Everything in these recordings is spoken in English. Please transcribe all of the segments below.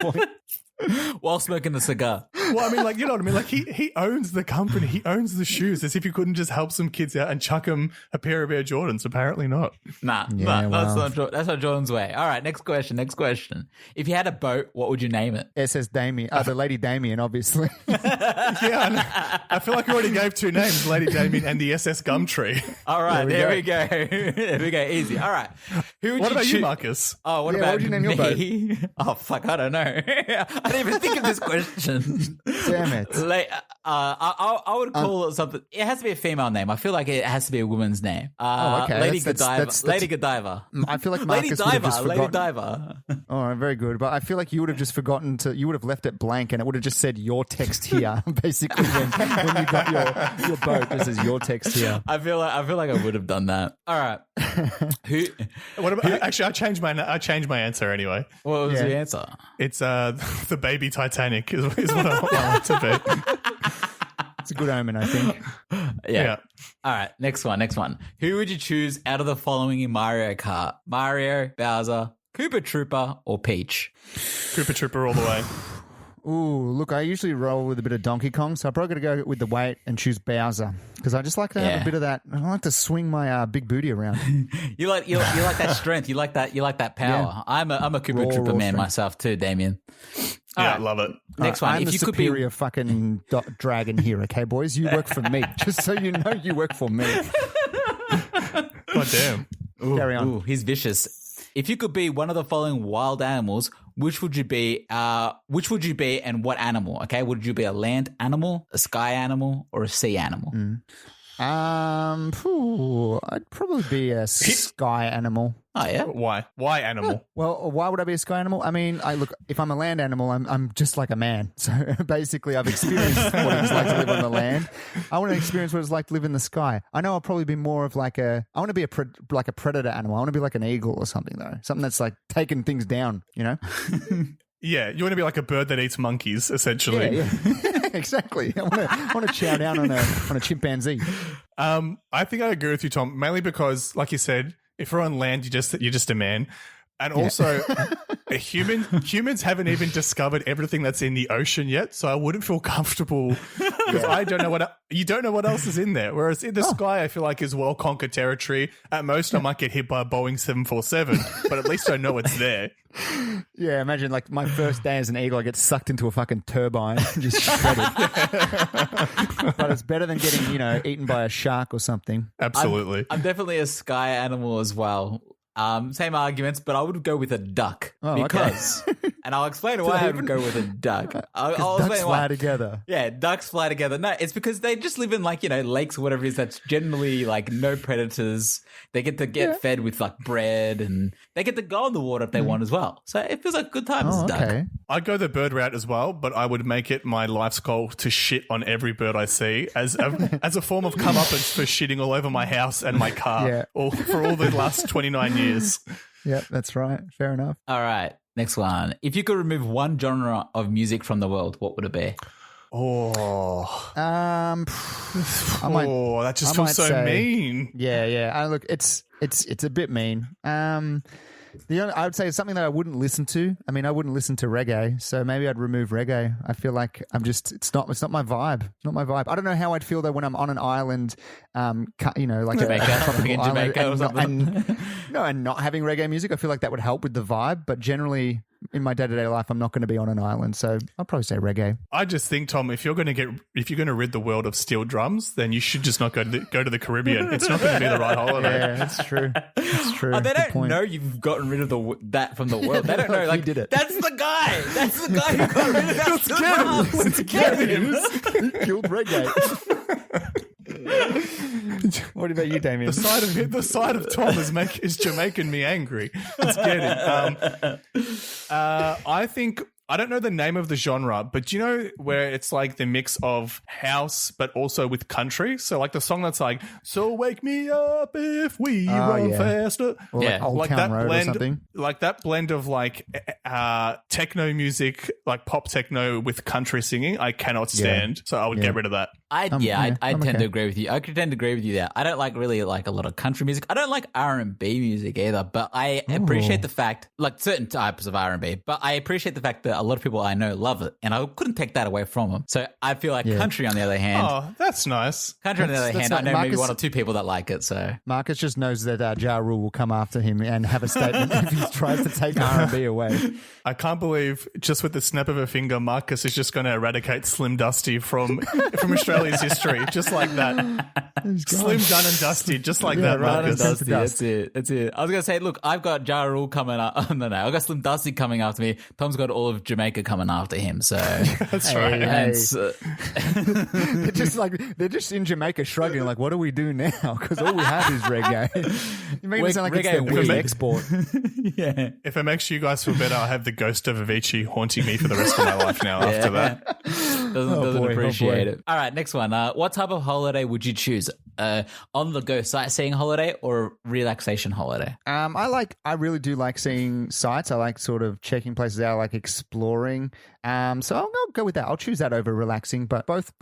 point. While smoking a cigar. Well, I mean, like, you know what I mean? Like, he owns the company. He owns the shoes, as if he couldn't just help some kids out and chuck them a pair of Air Jordans. Apparently not. Nah, Yeah, wow. that's not Jordan's way. All right, next question. If you had a boat, what would you name it? S.S Damien. The Lady Damien, obviously. Yeah, I know. I feel like I already gave two names, Lady Damien and the S.S Gumtree. All right, there we go. There we go. Easy. All right. Who would What you about choose? you, Marcus? Oh, what Yeah, about what would you name your boat? me? Oh, fuck, I don't know. I didn't even think of this question. Damn it. I would call it something. It has to be a female name. I feel like it has to be a woman's name. Okay. Lady That's- Godiva. that's- Lady Godiva. I feel like Lady Marcus would have just Diva. Lady forgotten. Diva. All right, very good. But I feel like you would have just forgotten you would have left it blank and it would have just said your text here, basically, when you got your boat, just as your text here. I feel like I would have done that. All right. What about? Actually, I changed my answer anyway. What was Yeah. the answer? It's the baby Titanic is what I want it to be. It's a good omen, I think. Yeah. All right. Next one. Who would you choose out of the following in Mario Kart? Mario, Bowser, Koopa Trooper, or Peach? Koopa Trooper all the way. Ooh, look, I usually roll with a bit of Donkey Kong, so I'm probably going to go with the weight and choose Bowser because I just like to have a bit of that. I like to swing my big booty around. You like that strength. You like that power. Yeah. I'm a Koopa Raw Trooper man strength. myself too, Damien. All Yeah, right. love it. Next All one. right, I'm If the you could be superior fucking dragon here, okay, boys? You work for me. Just so you know, you work for me. God damn. Carry on. Ooh, he's vicious. If you could be one of the following wild animals, which would you be? And what animal? Okay, would you be a land animal, a sky animal, or a sea animal? I'd probably be a sky animal. Oh yeah. Why animal? Well, why would I be a sky animal? I mean, if I'm a land animal, I'm just like a man. So basically, I've experienced what it's like to live on the land. I want to experience what it's like to live in the sky. I know I'll probably be more of I want to be like a predator animal. I want to be like an eagle or something though. Something that's like taking things down, you know? Yeah, you want to be like a bird that eats monkeys, essentially. Yeah. Exactly. I want to chow down on a chimpanzee. I think I agree with you, Tom, mainly because, like you said, if you're on land, you're just a man. And also, humans haven't even discovered everything that's in the ocean yet, so I wouldn't feel comfortable because I don't know you don't know what else is in there. Whereas in the sky, I feel like is well conquered territory. At most, I might get hit by a Boeing 747, but at least I know it's there. Yeah, imagine like my first day as an eagle, I get sucked into a fucking turbine and just shredded. But it's better than getting, eaten by a shark or something. Absolutely. I'm definitely a sky animal as well. Same arguments, but I would go with a duck because, and I'll explain why I would go with a duck. I'll Ducks explain fly why. together. Yeah, ducks fly together. No, it's because they just live in lakes or whatever it is that's generally like no predators. They get to get fed with like bread and they get to go in the water if they want as well. So it feels like a good time as a duck. Okay. I'd go the bird route as well, but I would make it my life's goal to shit on every bird I see as a form of comeuppance for shitting all over my house and my car for all the last 29 years. Yeah, that's right. Fair enough. All right, next one. If you could remove one genre of music from the world, what would it be? Oh, that just feels so mean. Yeah. Look, it's a bit mean. I would say something that I wouldn't listen to. I mean, I wouldn't listen to reggae, so maybe I'd remove reggae. I feel like it's not my vibe. It's not my vibe. I don't know how I'd feel though when I'm on an island, like in Jamaica or something. And not having reggae music. I feel like that would help with the vibe. But generally, in my day-to-day life, I'm not going to be on an island, so I'll probably say reggae. I just think, Tom, if you're going to rid the world of steel drums, then you should just not go to the Caribbean. It's not going to be the right holiday. Yeah, that's true. That's true. Oh, they Good don't point. know you've gotten rid of that from the world. They don't know. Like, He did it. That's the guy. That's the guy who got rid of that steel drums. Let's get him. He killed reggae. What about you, Damien? The side of Tom is Jamaican me angry. Let's get it. I think I don't know the name of the genre, but do you know where it's like the mix of house but also with country? So like the song that's like, "So wake me up if we run faster." Or like Old like Town that Road blend, or something. like that blend of like techno music, like pop techno with country singing. I cannot stand, so I would get rid of that. I tend okay. to agree with you. I could tend to agree with you there. I don't like really like a lot of country music. I don't like R&B music either, but I appreciate the fact, like certain types of R&B, but I appreciate the fact that a lot of people I know love it, and I couldn't take that away from them. So I feel like country, on the other hand, Oh, that's nice. country on the other hand, I know maybe Marcus- one or two people that like it. So Marcus just knows that Ja Rule will come after him and have a statement if he tries to take R&B away. I can't believe just with the snap of a finger, Marcus is just going to eradicate Slim Dusty from Australia's history, just like that. Slim, done and dusty, just like that, right, Marcus. Dusty. That's it. I was going to say, look, I've got Ja Rule coming up. No, I've got Slim Dusty coming after me. Tom's got all of Jamaica coming after him. So That's right. and they're just in Jamaica shrugging, like, what do we do now? Because all we have is reggae. You make it sound like it's their Reggae weird weed. export. yeah. If it makes you guys feel better, I'll have the ghost of Avicii haunting me for the rest of my life now after that. Doesn't boy, appreciate oh boy. it. All right, next one. What type of holiday would you choose? On the go sightseeing holiday or relaxation holiday? I really do like seeing sights. I like sort of checking places out. I like exploring. So I'll go with that. I'll choose that over relaxing, but both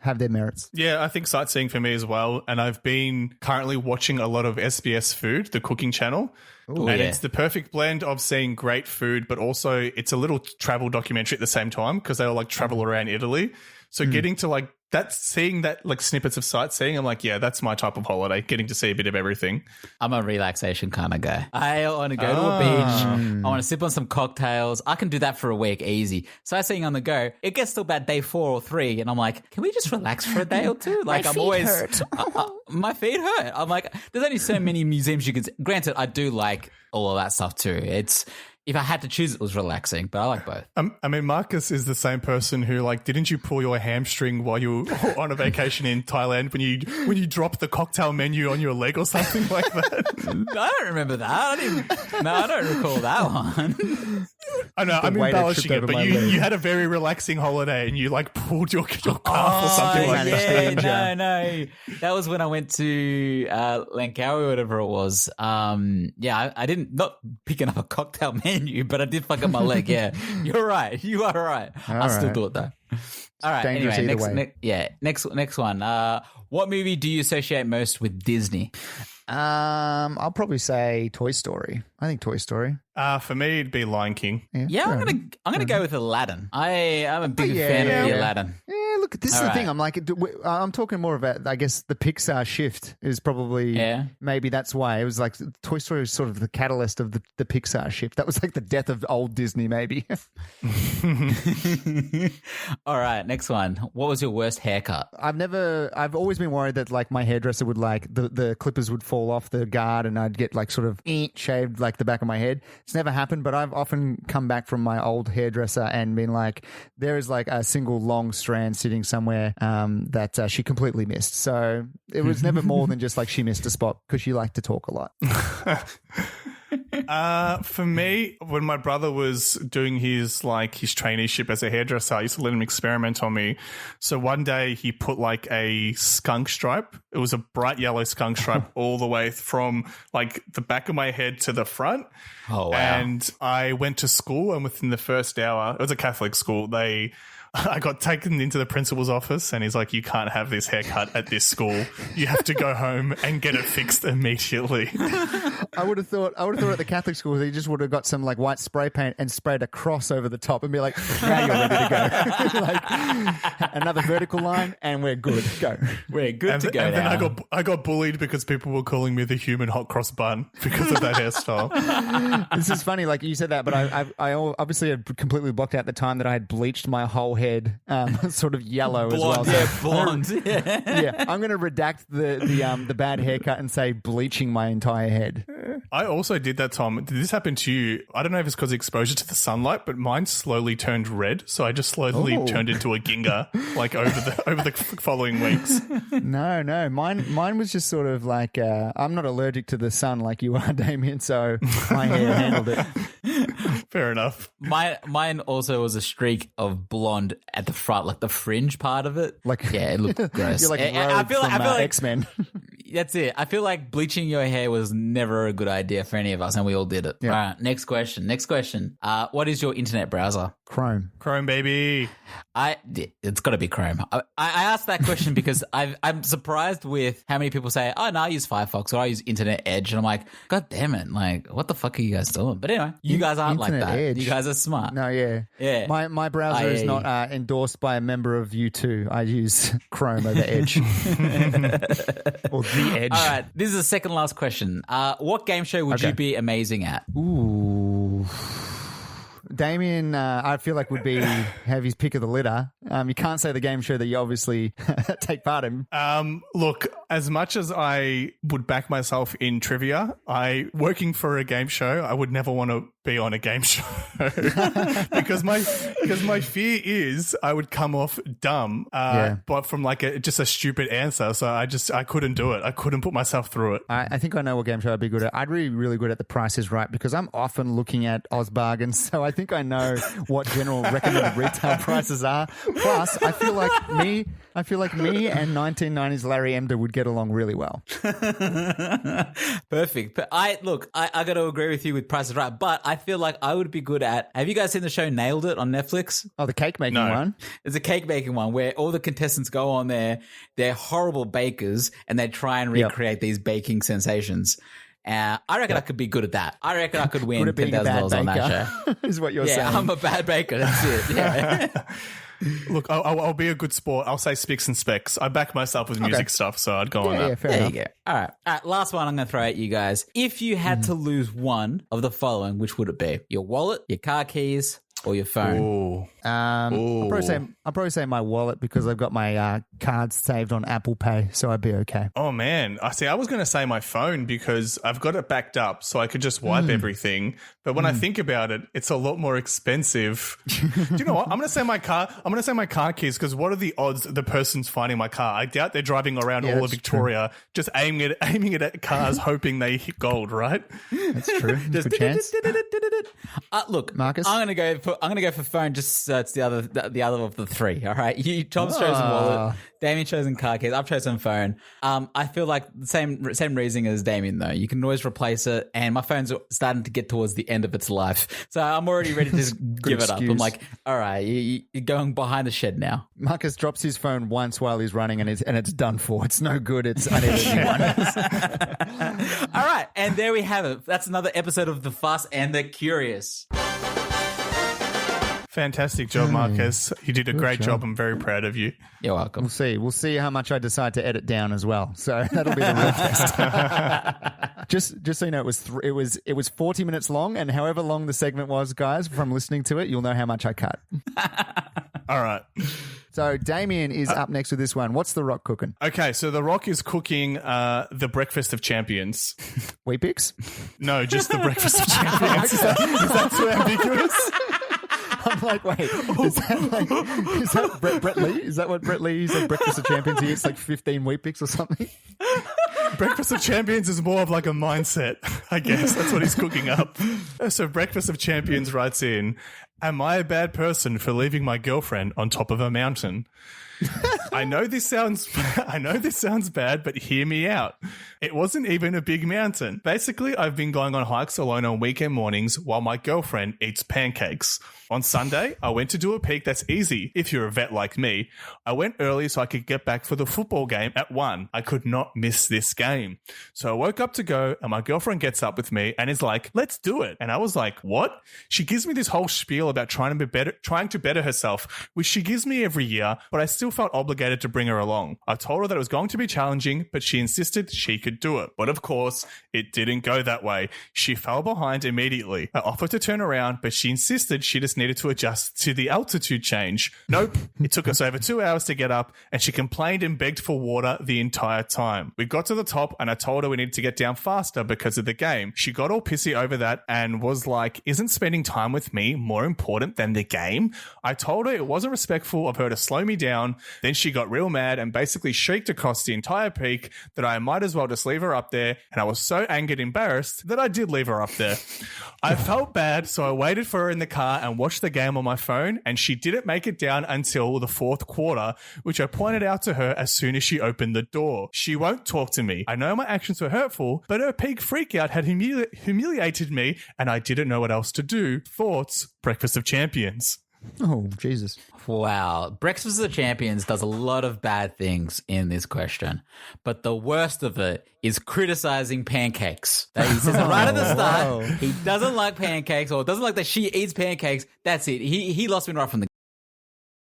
have their merits. Yeah, I think sightseeing for me as well. And I've been currently watching a lot of SBS Food, the cooking channel. Ooh, and yeah. it's the perfect blend of seeing great food, but also it's a little travel documentary at the same time because they all like travel around Italy. So getting to like seeing that like snippets of sightseeing, I'm like, yeah, that's my type of holiday, getting to see a bit of everything. I'm a relaxation kind of guy. I want to go to a beach. I want to sip on some cocktails. I can do that for a week easy. Sightseeing on the go, it gets to about day 4 or 3, and I'm like, can we just relax for a day or two? Like, My feet hurt. My feet hurt. I'm like, there's only so many museums you can. Granted, I do like all of that stuff too. If I had to choose, it was relaxing, but I like both. I mean, Marcus is the same person who, like, didn't you pull your hamstring while you were on a vacation in Thailand when you dropped the cocktail menu on your leg or something like that? I don't remember that. I don't recall that one. I know, I'm waiter embellishing tripped it, over but my you leg. had a very relaxing holiday and you, like, pulled your calf or something like that. Yeah, no. That was when I went to Langkawi or whatever it was. I didn't, not picking up a cocktail menu, but I did fuck up my leg. Yeah, you're right. You are right. I still right. do it though. All right. dangerous Anyway, either way. next one. What movie do you associate most with Disney? I'll probably say Toy Story. I think Toy Story. For me, it'd be Lion King. Yeah, fair I'm gonna go with Aladdin. I'm a big yeah, fan of yeah. Aladdin. Yeah, look, this is All the right. thing. I'm like, I'm talking more about, I guess, the Pixar shift is probably, maybe that's why. It was like Toy Story was sort of the catalyst of the Pixar shift. That was like the death of old Disney, maybe. All right, next one. What was your worst haircut? I've always been worried that like my hairdresser would like, the clippers would fall off the guard and I'd get like sort of shaved like the back of my head. It's never happened, but I've often come back from my old hairdresser and been like, there is like a single long strand sitting somewhere that she completely missed. So it was never more than just like she missed a spot because she liked to talk a lot. For me, when my brother was doing his traineeship as a hairdresser, I used to let him experiment on me. So one day he put like a skunk stripe. It was a bright yellow skunk stripe all the way from like the back of my head to the front. Oh, wow. And I went to school, and within the first hour, it was a Catholic school, I got taken into the principal's office and he's like, you can't have this haircut at this school. You have to go home and get it fixed immediately. I would have thought at the Catholic school he just would have got some like white spray paint and sprayed a cross over the top and be like, now you're ready to go. Like another vertical line and we're good. Go. We're good to go And then now. I got bullied because people were calling me the human hot cross bun because of that hairstyle. This is funny, like you said that, but I obviously had completely blocked out the time that I had bleached my whole head sort of yellow as well. Blonde, So yeah, blonde. Yeah. yeah, I'm going to redact the bad haircut and say bleaching my entire head. I also did that, Tom. Did this happen to you? I don't know if it's because of exposure to the sunlight, but mine slowly turned red. So I just slowly turned into a ginger like over the following weeks. No, mine was just sort of like I'm not allergic to the sun like you are, Damien. So my hair handled it. Fair enough. Mine also was a streak of blonde at the front, like the fringe part of it. Like yeah, it looked gross. You're like I feel from like X-Men. that's it. I feel like bleaching your hair was never a good idea for any of us, and we all did it. Yeah. All right, next question. What is your internet browser? Chrome. Chrome, baby. It's got to be Chrome. I asked that question because I'm surprised with how many people say, "Oh no, I use Firefox or I use Internet Edge," and I'm like, "God damn it! Like, what the fuck are you guys doing?" But anyway, you guys aren't Internet like that. Edge. You guys are smart. No, yeah. My browser is not endorsed by a member of U2. I use Chrome over Edge. Or the Edge. All right, this is the second last question. What game show would you be amazing at? Ooh. Damien, I feel like would have his pick of the litter. You can't say the game show that you obviously take part in. Look, as much as I would back myself in trivia, working for a game show, I would never want to be on a game show because my fear is I would come off dumb, but from like just a stupid answer. So I couldn't do it. I couldn't put myself through it. I think I know what game show I'd be good at. I'd be really good at The Price is Right because I'm often looking at Oz bargains. So I think I know what general recommended retail prices are. Plus, I feel like me and 1990s Larry Emder would get along really well. Perfect. But I got to agree with you with Price is Right, but I feel like I would be good at. Have you guys seen the show Nailed It on Netflix? Oh, the cake making one. It's a cake making one where all the contestants go on there. They're horrible bakers and they try and recreate these baking sensations. I reckon I could be good at that. I reckon I could win $10,000 on that show. Is what you're saying. Yeah, I'm a bad baker. That's it. Yeah. Look, I'll be a good sport. I'll say Spicks and Specs. I back myself with music stuff, so I'd go on that. Yeah, fair enough. You go. All right. Last one I'm going to throw at you guys. If you had to lose one of the following, which would it be? Your wallet, your car keys, or your phone? Ooh. I'll probably say my wallet because I've got my cards saved on Apple Pay, so I'd be okay. Oh man, I was going to say my phone because I've got it backed up, so I could just wipe everything. But when I think about it, it's a lot more expensive. Do you know what? I'm going to say my car. I'm going to say my car keys because what are the odds the person's finding my car? I doubt they're driving around all of Victoria, just aiming it at cars, hoping they hit gold. Right? That's true. Just good chance. Look, Marcus, I'm going to go for phone. Just it's the other of the three. All right, Tom's chosen wallet. Damien chosen car keys. I've chosen phone. I feel like the same reasoning as Damien though. You can always replace it, and my phone's starting to get towards the end of its life, so I'm already ready to just give it up. I'm like, all right, you're going behind the shed now. Marcus drops his phone once while he's running, and it's done for. It's no good. I need a new one. All right, and there we have it. That's another episode of The Fast and the Curious. Fantastic job, Marcus. You did a great job. I'm very proud of you. You're welcome. We'll see how much I decide to edit down as well. So that'll be the real test. Just so you know, it was 40 minutes long, and however long the segment was, guys, from listening to it, you'll know how much I cut. All right. So Damien is up next with this one. What's The Rock cooking? Okay, so The Rock is cooking the Breakfast of Champions. Weet-Bix? No, just the Breakfast of Champions. Is that too ambiguous? I'm like, wait, is that Brett Lee? Is that what Brett Lee said? Breakfast of Champions? He eats like 15 Weet-Bix or something? Breakfast of Champions is more of like a mindset, I guess. That's what he's cooking up. So Breakfast of Champions writes in, am I a bad person for leaving my girlfriend on top of a mountain? I know this sounds bad, but hear me out. It wasn't even a big mountain. Basically, I've been going on hikes alone on weekend mornings while my girlfriend eats pancakes. On Sunday, I went to do a peak that's easy if you're a vet like me. I went early so I could get back for the football game at 1. I could not miss this game. So I woke up to go and my girlfriend gets up with me and is like, let's do it. And I was like, what? She gives me this whole spiel about trying to better herself, which she gives me every year, but I still felt obligated to bring her along. I told her that it was going to be challenging, but she insisted she could do it. But of course, it didn't go that way. She fell behind immediately. I offered to turn around, but she insisted she just needed to adjust to the altitude change. Nope. It took us over 2 hours to get up, and she complained and begged for water the entire time. We got to the top, and I told her we needed to get down faster because of the game. She got all pissy over that and was like, isn't spending time with me more important than the game? I told her it wasn't respectful of her to slow me down. Then she got real mad and basically shrieked across the entire peak that I might as well just leave her up there, and I was so angered and embarrassed that I did leave her up there. I felt bad, so I waited for her in the car and watched the game on my phone, and she didn't make it down until the fourth quarter, which I pointed out to her as soon as she opened the door. She won't talk to me. I know my actions were hurtful, but her peak freakout had humiliated me, and I didn't know what else to do. Thoughts? Breakfast of Champions. Oh, Jesus. Wow. Breakfast of the Champions does a lot of bad things in this question, but the worst of it is criticizing pancakes. He says it right at the start. Wow. He doesn't like pancakes or doesn't like that she eats pancakes. That's it. He lost me right from the